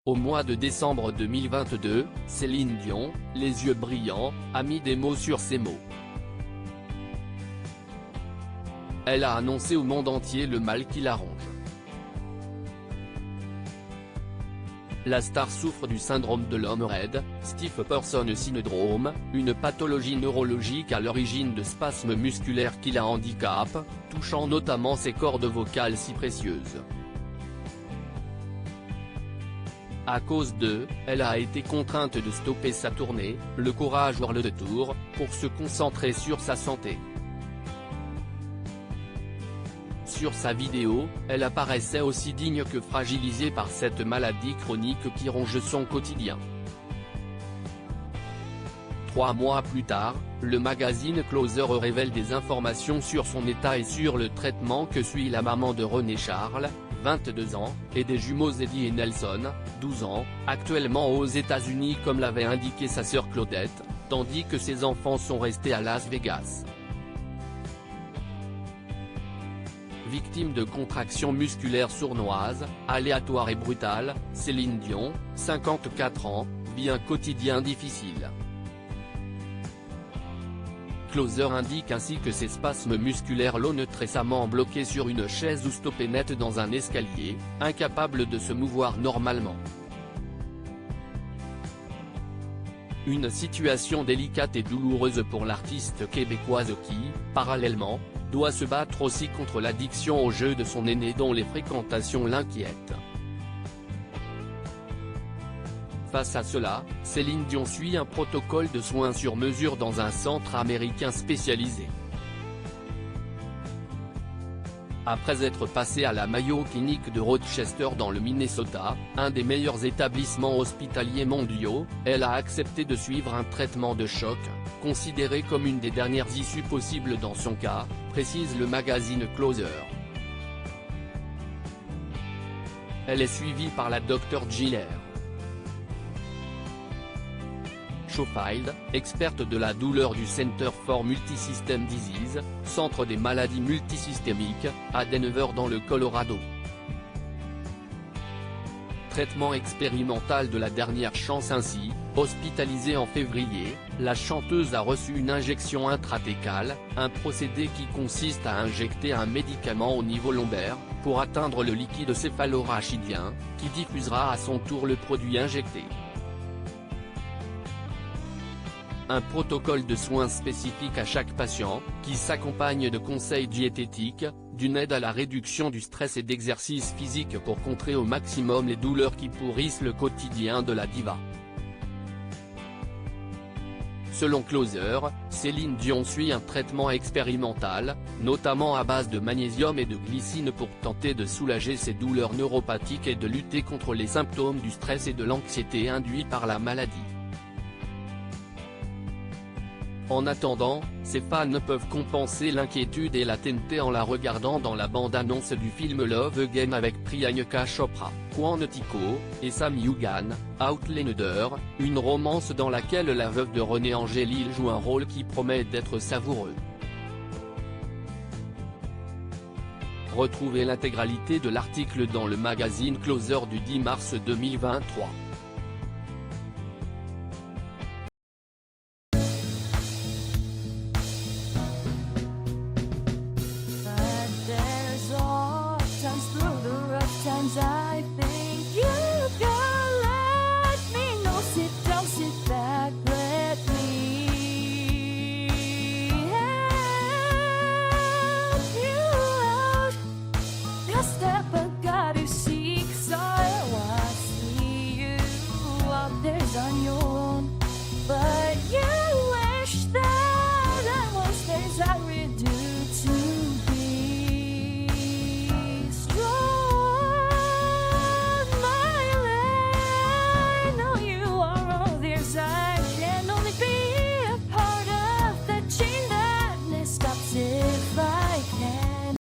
Au mois de décembre 2022, Céline Dion, les yeux brillants, a mis des mots sur ces mots. Elle a annoncé au monde entier le mal qui la ronge. La star souffre du syndrome de l'homme raide, Stiff Person Syndrome, une pathologie neurologique à l'origine de spasmes musculaires qui la handicapent, touchant notamment ses cordes vocales si précieuses. À cause d'eux, elle a été contrainte de stopper sa tournée, Le Courage World Tour, pour se concentrer sur sa santé. Sur sa vidéo, elle apparaissait aussi digne que fragilisée par cette maladie chronique qui ronge son quotidien. 3 mois plus tard, le magazine Closer révèle des informations sur son état et sur le traitement que suit la maman de René Charles, 22 ans, et des jumeaux Eddie et Nelson, 12 ans, actuellement aux États-Unis comme l'avait indiqué sa sœur Claudette, tandis que ses enfants sont restés à Las Vegas. Victime de contractions musculaires sournoises, aléatoires et brutales, Céline Dion, 54 ans, vit un quotidien difficile. Closer indique ainsi que ses spasmes musculaires l'ont récemment bloqué sur une chaise ou stoppé net dans un escalier, incapable de se mouvoir normalement. Une situation délicate et douloureuse pour l'artiste québécoise qui, parallèlement, doit se battre aussi contre l'addiction au jeu de son aîné dont les fréquentations l'inquiètent. Face à cela, Céline Dion suit un protocole de soins sur mesure dans un centre américain spécialisé. Après être passée à la Mayo Clinic de Rochester dans le Minnesota, un des meilleurs établissements hospitaliers mondiaux, elle a accepté de suivre un traitement de choc, considéré comme une des dernières issues possibles dans son cas, précise le magazine Closer. Elle est suivie par la Dr Giller Schofield, experte de la douleur du Center for Multisystem Disease, centre des maladies multisystémiques, à Denver dans le Colorado. Traitement expérimental de la dernière chance ainsi, hospitalisée en février, la chanteuse a reçu une injection intrathecale, un procédé qui consiste à injecter un médicament au niveau lombaire, pour atteindre le liquide céphalorachidien, qui diffusera à son tour le produit injecté. Un protocole de soins spécifique à chaque patient, qui s'accompagne de conseils diététiques, d'une aide à la réduction du stress et d'exercices physiques pour contrer au maximum les douleurs qui pourrissent le quotidien de la diva. Selon Closer, Céline Dion suit un traitement expérimental, notamment à base de magnésium et de glycine pour tenter de soulager ses douleurs neuropathiques et de lutter contre les symptômes du stress et de l'anxiété induits par la maladie. En attendant, ses fans peuvent compenser l'inquiétude et la TNT en la regardant dans la bande-annonce du film Love Again avec Priyanka Chopra, Quantico, et Sam Egan, Outlander, une romance dans laquelle la veuve de René Angélil joue un rôle qui promet d'être savoureux. Retrouvez l'intégralité de l'article dans le magazine Closer du 10 mars 2023.